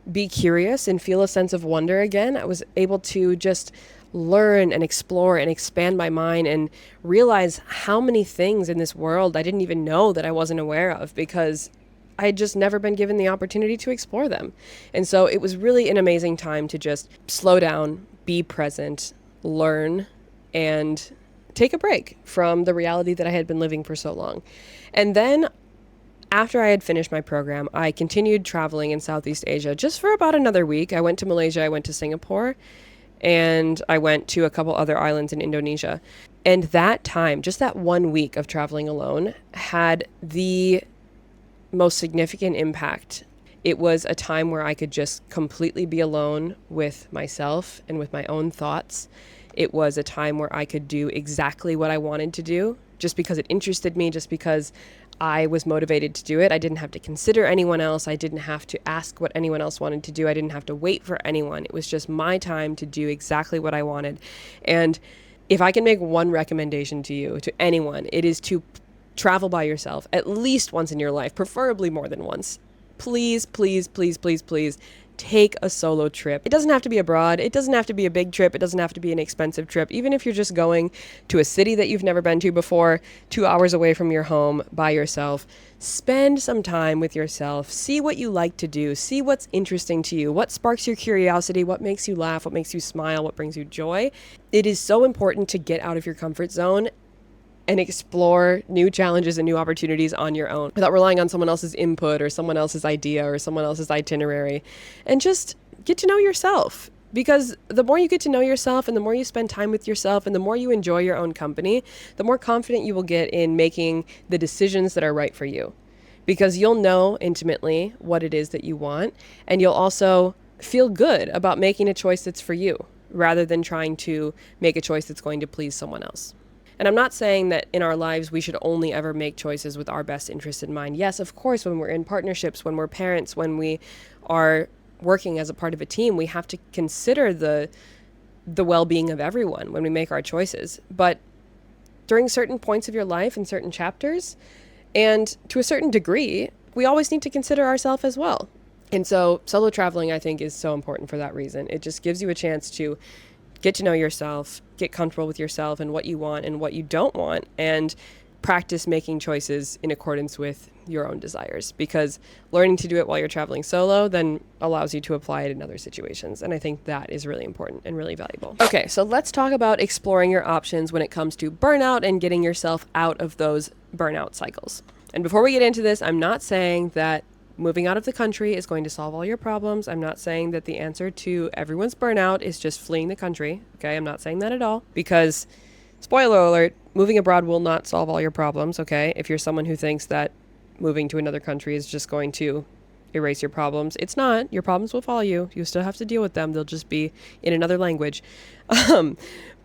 be curious and feel a sense of wonder again. I was able to just learn and explore and expand my mind and realize how many things in this world I didn't even know that I wasn't aware of because I had just never been given the opportunity to explore them. And so it was really an amazing time to just slow down, be present, learn, and take a break from the reality that I had been living for so long. And then after I had finished my program, I continued traveling in Southeast Asia just for about another week. I went to Malaysia, I went to Singapore, and I went to a couple other islands in Indonesia. And that time, just that 1 week of traveling alone, had the most significant impact. It was a time where I could just completely be alone with myself and with my own thoughts. It was a time where I could do exactly what I wanted to do, just because it interested me, just because I was motivated to do it. I didn't have to consider anyone else. I didn't have to ask what anyone else wanted to do. I didn't have to wait for anyone. It was just my time to do exactly what I wanted. And if I can make one recommendation to you, to anyone, it is to travel by yourself at least once in your life, preferably more than once. Please, please, please, please, please take a solo trip. It doesn't have to be abroad. It doesn't have to be a big trip. It doesn't have to be an expensive trip. Even if you're just going to a city that you've never been to before, 2 hours away from your home by yourself, spend some time with yourself. See what you like to do. See what's interesting to you. What sparks your curiosity? What makes you laugh? What makes you smile? What brings you joy? It is so important to get out of your comfort zone and explore new challenges and new opportunities on your own without relying on someone else's input or someone else's idea or someone else's itinerary, and just get to know yourself. Because the more you get to know yourself and the more you spend time with yourself and the more you enjoy your own company, the more confident you will get in making the decisions that are right for you. Because you'll know intimately what it is that you want, and you'll also feel good about making a choice that's for you rather than trying to make a choice that's going to please someone else. And I'm not saying that in our lives we should only ever make choices with our best interest in mind. Yes, of course, when we're in partnerships, when we're parents, when we are working as a part of a team, we have to consider the well-being of everyone when we make our choices. But during certain points of your life and certain chapters, and to a certain degree, we always need to consider ourselves as well. And so solo traveling, I think, is so important for that reason. It just gives you a chance to get to know yourself, get comfortable with yourself and what you want and what you don't want, and practice making choices in accordance with your own desires. Because learning to do it while you're traveling solo then allows you to apply it in other situations. And I think that is really important and really valuable. Okay, so let's talk about exploring your options when it comes to burnout and getting yourself out of those burnout cycles. And before we get into this, I'm not saying that moving out of the country is going to solve all your problems. I'm not saying that the answer to everyone's burnout is just fleeing the country. Okay, I'm not saying that at all, because spoiler alert, moving abroad will not solve all your problems. Okay, if you're someone who thinks that moving to another country is just going to erase your problems, it's not. Your problems will follow you. You still have to deal with them. They'll just be in another language.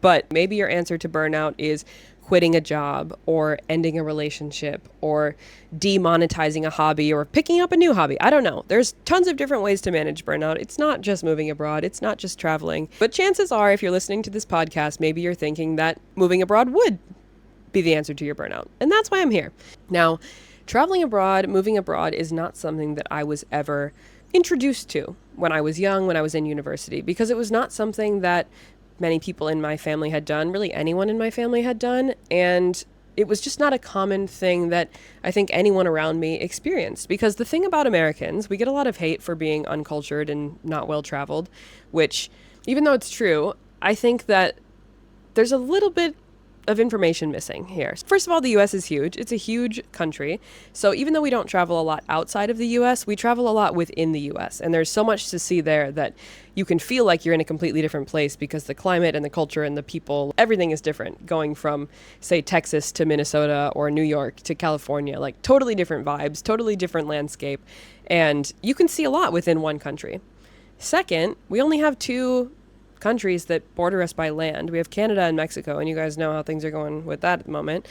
But maybe your answer to burnout is quitting a job or ending a relationship or demonetizing a hobby or picking up a new hobby. I don't know. There's tons of different ways to manage burnout. It's not just moving abroad. It's not just traveling. But chances are, if you're listening to this podcast, maybe you're thinking that moving abroad would be the answer to your burnout. And that's why I'm here. Now, traveling abroad, moving abroad is not something that I was ever introduced to when I was young, when I was in university, because it was not something that many people in my family had done, really anyone in my family had done. And it was just not a common thing that I think anyone around me experienced. Because the thing about Americans, we get a lot of hate for being uncultured and not well traveled, which, even though it's true, I think that there's a little bit of information missing here. First of all, the US is huge. It's a huge country. So even though we don't travel a lot outside of the US, we travel a lot within the US. And there's so much to see there that you can feel like you're in a completely different place because the climate and the culture and the people, everything is different. Going from, say, Texas to Minnesota or New York to California, like totally different vibes, totally different landscape. And you can see a lot within one country. Second, we only have two countries that border us by land. We have Canada and Mexico, and you guys know how things are going with that at the moment.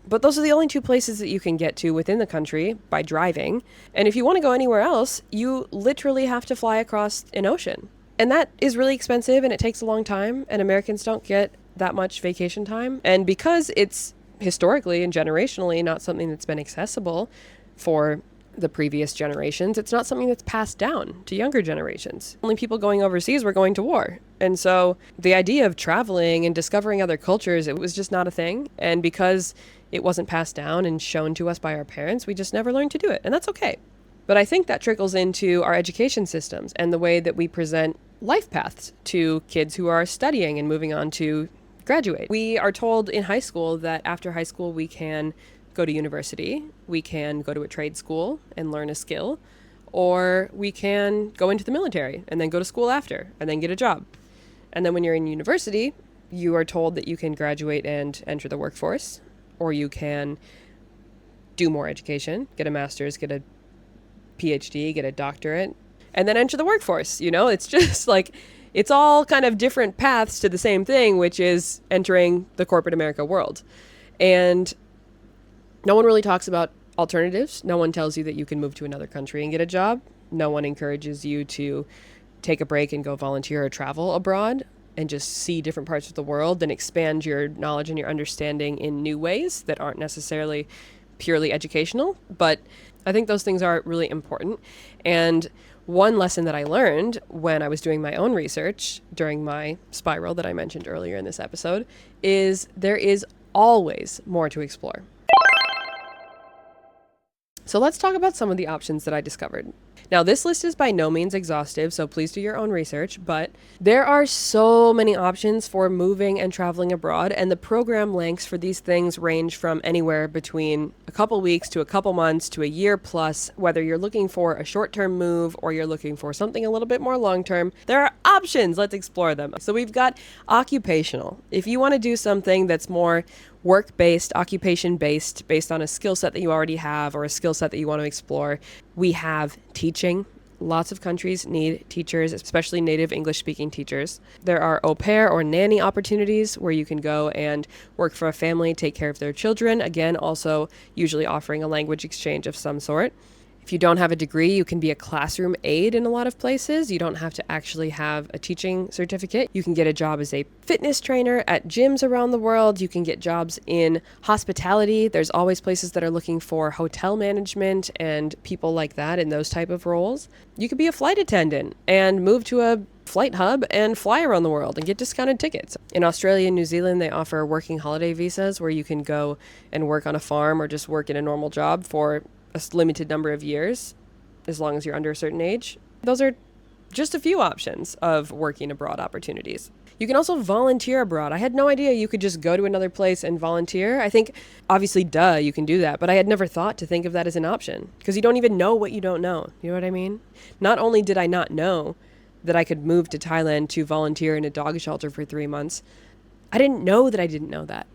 But those are the only two places that you can get to within the country by driving. And if you want to go anywhere else, you literally have to fly across an ocean. And that is really expensive and it takes a long time, and Americans don't get that much vacation time. And because it's historically and generationally not something that's been accessible for the previous generations, it's not something that's passed down to younger generations. Only people going overseas were going to war. And so the idea of traveling and discovering other cultures, it was just not a thing. And because it wasn't passed down and shown to us by our parents, we just never learned to do it. And that's okay. But I think that trickles into our education systems and the way that we present life paths to kids who are studying and moving on to graduate. We are told in high school that after high school we can go to university, we can go to a trade school and learn a skill, or we can go into the military and then go to school after and then get a job. And then when you're in university, you are told that you can graduate and enter the workforce, or you can do more education, get a master's, get a PhD, get a doctorate, and then enter the workforce. You know, it's just like, it's all kind of different paths to the same thing, which is entering the corporate America world. And no one really talks about alternatives. No one tells you that you can move to another country and get a job. No one encourages you to take a break and go volunteer or travel abroad and just see different parts of the world and expand your knowledge and your understanding in new ways that aren't necessarily purely educational. But I think those things are really important. And one lesson that I learned when I was doing my own research during my spiral that I mentioned earlier in this episode is there is always more to explore. So let's talk about some of the options that I discovered. Now, this list is by no means exhaustive, so please do your own research, but there are so many options for moving and traveling abroad, and the program lengths for these things range from anywhere between a couple weeks to a couple months to a year plus. Whether you're looking for a short-term move or you're looking for something a little bit more long-term, there are options. Let's explore them. So we've got occupational. If you want to do something that's more work-based, occupation-based, based on a skill set that you already have or a skill set that you want to explore, we have teaching. Lots of countries need teachers, especially native English-speaking teachers. There are au pair or nanny opportunities where you can go and work for a family, take care of their children. Again, also usually offering a language exchange of some sort. If you don't have a degree, you can be a classroom aide in a lot of places. You don't have to actually have a teaching certificate. You can get a job as a fitness trainer at gyms around the world. You can get jobs in hospitality. There's always places that are looking for hotel management and people like that in those type of roles. You could be a flight attendant and move to a flight hub and fly around the world and get discounted tickets. In Australia and New Zealand, they offer working holiday visas where you can go and work on a farm or just work in a normal job for a limited number of years, as long as you're under a certain age. Those are just a few options of working abroad opportunities. You can also volunteer abroad. I had no idea you could just go to another place and volunteer. I think, obviously, you can do that, but I had never thought to think of that as an option because you don't even know what you don't know. You know what I mean? Not only did I not know that I could move to Thailand to volunteer in a dog shelter for 3 months, I didn't know that I didn't know that.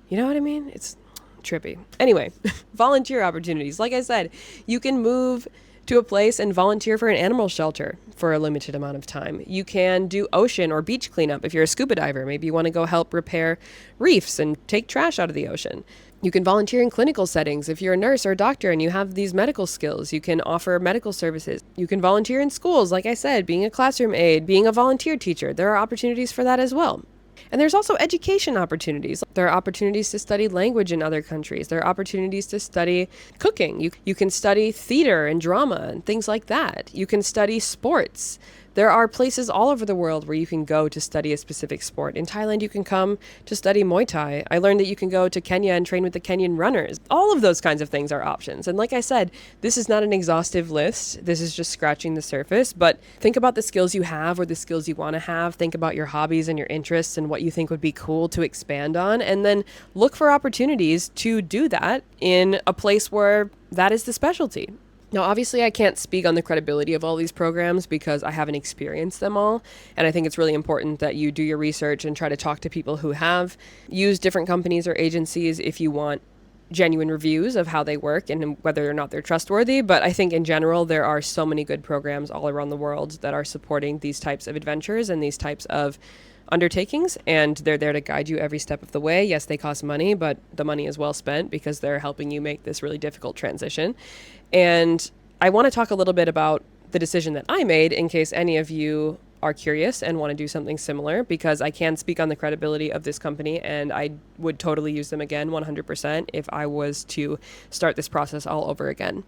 You know what I mean? It's trippy. Anyway, volunteer opportunities. Like I said, you can move to a place and volunteer for an animal shelter for a limited amount of time. You can do ocean or beach cleanup if you're a scuba diver. Maybe you want to go help repair reefs and take trash out of the ocean. You can volunteer in clinical settings if you're a nurse or a doctor and you have these medical skills. You can offer medical services. You can volunteer in schools, like I said, being a classroom aide, being a volunteer teacher. There are opportunities for that as well. And there's also education opportunities. There are opportunities to study language in other countries. There are opportunities to study cooking. You can study theater and drama and things like that. You can study sports, There are places all over the world where you can go to study a specific sport. In Thailand, you can come to study Muay Thai. I learned that you can go to Kenya and train with the Kenyan runners. All of those kinds of things are options. And like I said, this is not an exhaustive list. This is just scratching the surface. But think about the skills you have or the skills you want to have. Think about your hobbies and your interests and what you think would be cool to expand on. And then look for opportunities to do that in a place where that is the specialty. Now, obviously, I can't speak on the credibility of all these programs because I haven't experienced them all. And I think it's really important that you do your research and try to talk to people who have. Use different companies or agencies if you want genuine reviews of how they work and whether or not they're trustworthy. But I think in general, there are so many good programs all around the world that are supporting these types of adventures and these types of undertakings, and they're there to guide you every step of the way. Yes, they cost money, but the money is well spent because they're helping you make this really difficult transition. And I want to talk a little bit about the decision that I made in case any of you are curious and want to do something similar, because I can speak on the credibility of this company and I would totally use them again 100% if I was to start this process all over again.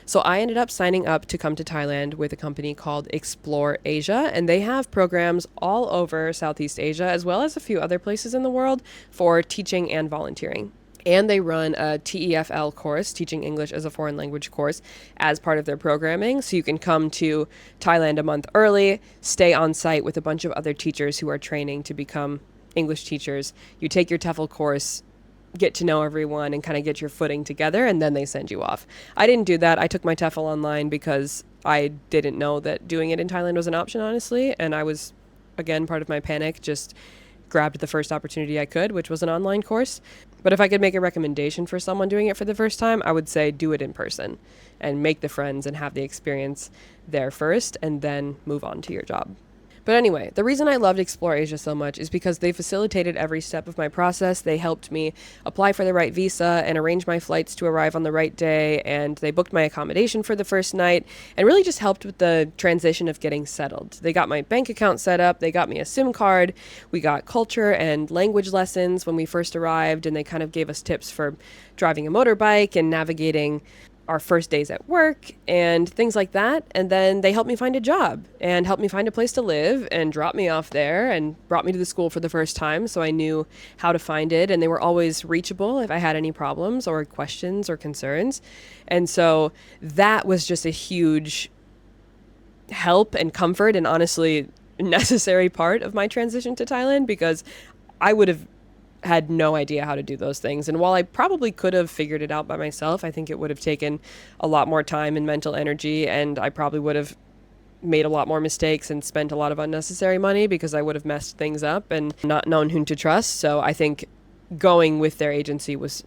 So I ended up signing up to come to Thailand with a company called Explore Asia, and they have programs all over Southeast Asia as well as a few other places in the world for teaching and volunteering. And they run a TEFL course, Teaching English as a Foreign Language course, as part of their programming. So you can come to Thailand a month early, stay on site with a bunch of other teachers who are training to become English teachers. You take your TEFL course, get to know everyone and kind of get your footing together, and then they send you off. I didn't do that. I took my TEFL online because I didn't know that doing it in Thailand was an option, honestly. And I was, again, part of my panic, just grabbed the first opportunity I could, which was an online course. But if I could make a recommendation for someone doing it for the first time, I would say do it in person and make the friends and have the experience there first and then move on to your job. But anyway, the reason I loved Explore Asia so much is because they facilitated every step of my process. They helped me apply for the right visa and arrange my flights to arrive on the right day, and they booked my accommodation for the first night and really just helped with the transition of getting settled. They got my bank account set up, they got me a SIM card, we got culture and language lessons when we first arrived, and they kind of gave us tips for driving a motorbike and navigating our first days at work and things like that. And then they helped me find a job and helped me find a place to live and dropped me off there and brought me to the school for the first time. So I knew how to find it. And they were always reachable if I had any problems or questions or concerns. And so that was just a huge help and comfort and honestly necessary part of my transition to Thailand, because I would have had no idea how to do those things. And while I probably could have figured it out by myself, I think it would have taken a lot more time and mental energy, and I probably would have made a lot more mistakes and spent a lot of unnecessary money because I would have messed things up and not known whom to trust. So I think going with their agency was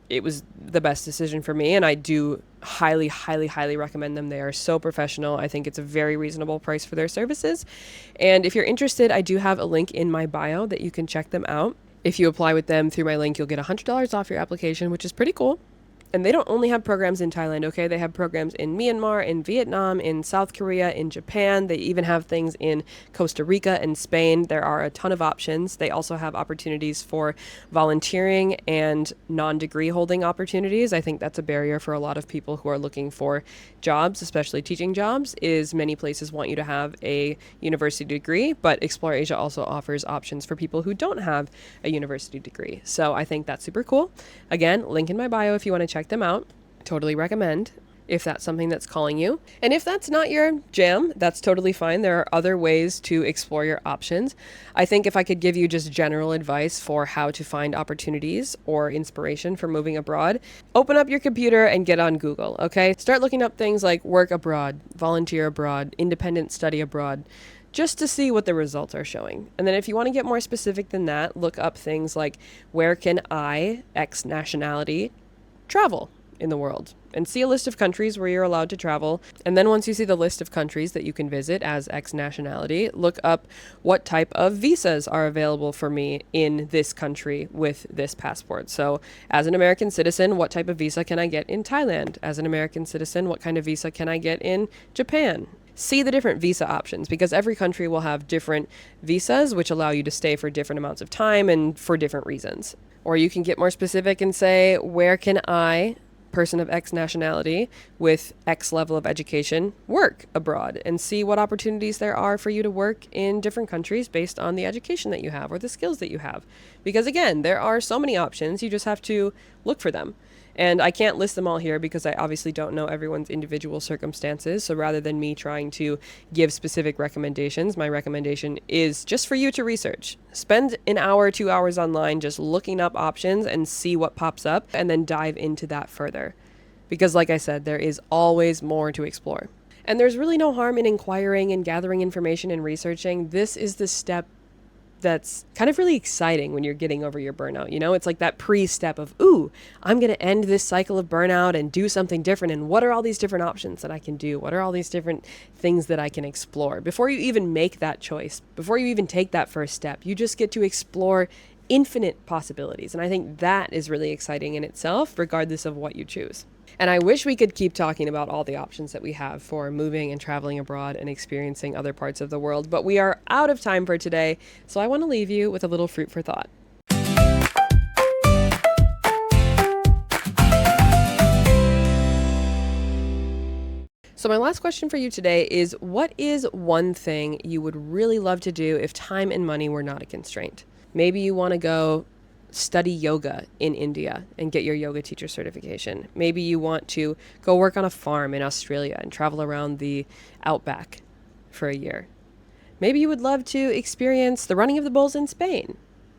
the best decision for me, and I do highly, highly, highly recommend them. They are so professional. I think it's a very reasonable price for their services. And if you're interested, I do have a link in my bio that you can check them out. If you apply with them through my link, you'll get $100 off your application, which is pretty cool. And they don't only have programs in Thailand, okay? They have programs in Myanmar, in Vietnam, in South Korea, in Japan. They even have things in Costa Rica and Spain. There are a ton of options. They also have opportunities for volunteering and non-degree holding opportunities. I think that's a barrier for a lot of people who are looking for jobs, especially teaching jobs, is many places want you to have a university degree, but Explore Asia also offers options for people who don't have a university degree. So I think that's super cool. Again, link in my bio if you want to check them out. Totally recommend if that's something that's calling you. And if that's not your jam, that's totally fine. There are other ways to explore your options. I think if I could give you just general advice for how to find opportunities or inspiration for moving abroad, open up your computer and get on Google, okay? Start looking up things like work abroad, volunteer abroad, independent study abroad, just to see what the results are showing. And then if you want to get more specific than that, look up things like where can I, X nationality, travel in the world, and see a list of countries where you're allowed to travel. And then once you see the list of countries that you can visit as X nationality, look up what type of visas are available for me in this country with this passport. So as an American citizen, what type of visa can I get in Thailand? As an American citizen, what kind of visa can I get in Japan? See the different visa options, because every country will have different visas which allow you to stay for different amounts of time and for different reasons. Or you can get more specific and say, where can I person of X nationality with X level of education work abroad and see what opportunities there are for you to work in different countries based on the education that you have or the skills that you have. Because again, there are so many options, you just have to look for them. And I can't list them all here because I obviously don't know everyone's individual circumstances. So rather than me trying to give specific recommendations, my recommendation is just for you to research. Spend an hour, 2 hours online just looking up options and see what pops up and then dive into that further. Because like I said, there is always more to explore. And there's really no harm in inquiring and gathering information and researching. This is the step that's kind of really exciting when you're getting over your burnout. You know, it's like that pre-step of, ooh, I'm going to end this cycle of burnout and do something different. And what are all these different options that I can do? What are all these different things that I can explore? Before you even make that choice, before you even take that first step, you just get to explore infinite possibilities. And I think that is really exciting in itself, regardless of what you choose. And I wish we could keep talking about all the options that we have for moving and traveling abroad and experiencing other parts of the world, but we are out of time for today, so I want to leave you with a little fruit for thought. So my last question for you today is, what is one thing you would really love to do if time and money were not a constraint? Maybe you want to go study yoga in India and get your yoga teacher certification. Maybe you want to go work on a farm in Australia and travel around the outback for a year. Maybe you would love to experience the running of the bulls in Spain.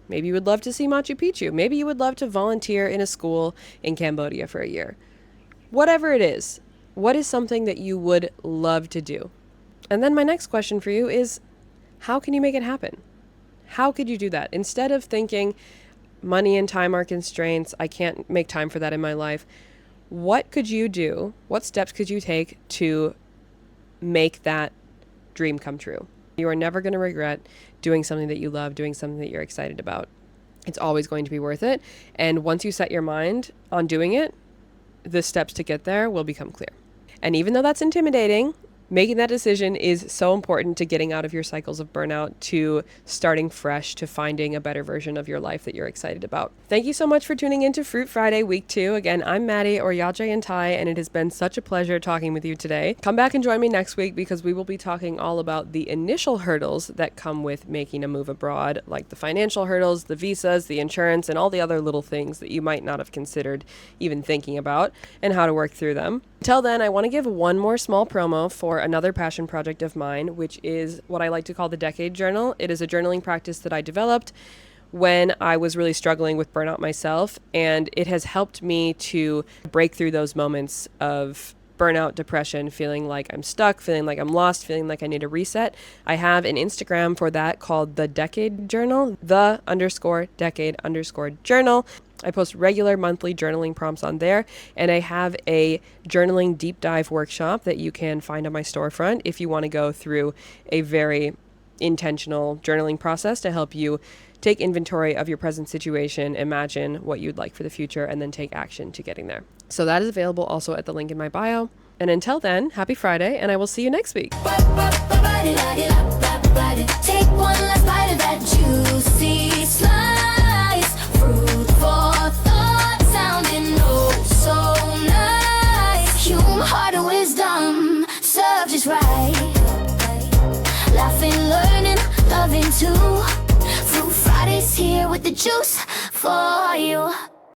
Maybe you would love to see Machu Picchu. Maybe you would love to volunteer in a school in Cambodia for a year. Whatever it is, what is something that you would love to do? And then my next question for you is, how can you make it happen? How could you do that? Instead of thinking, money and time are constraints, I can't make time for that in my life, what could you do? What steps could you take to make that dream come true? You are never going to regret doing something that you love, doing something that you're excited about. It's always going to be worth it. And once you set your mind on doing it, the steps to get there will become clear. And even though that's intimidating, making that decision is so important to getting out of your cycles of burnout, to starting fresh, to finding a better version of your life that you're excited about. Thank you so much for tuning into Fruit Friday Week 2. Again, I'm Maddie, or Yajay and Ty, and it has been such a pleasure talking with you today. Come back and join me next week because we will be talking all about the initial hurdles that come with making a move abroad, like the financial hurdles, the visas, the insurance, and all the other little things that you might not have considered even thinking about, and how to work through them. Until then, I want to give one more small promo for another passion project of mine, which is what I like to call the Decade Journal. It is a journaling practice that I developed when I was really struggling with burnout myself, and it has helped me to break through those moments of burnout, depression, feeling like I'm stuck, feeling like I'm lost, feeling like I need a reset. I have an Instagram for that called the Decade Journal, _decade_journal. I post regular monthly journaling prompts on there, and I have a journaling deep dive workshop that you can find on my storefront if you want to go through a very intentional journaling process to help you take inventory of your present situation, imagine what you'd like for the future, and then take action to getting there. So that is available also at the link in my bio. And until then, happy Friday, and I will see you next week. Take one last bite of that juicy slice. Fruit for thought, sounding oh so nice. Human heart of wisdom, served just right. Laughing, learning, loving too. Fruit Friday's here with the juice for you.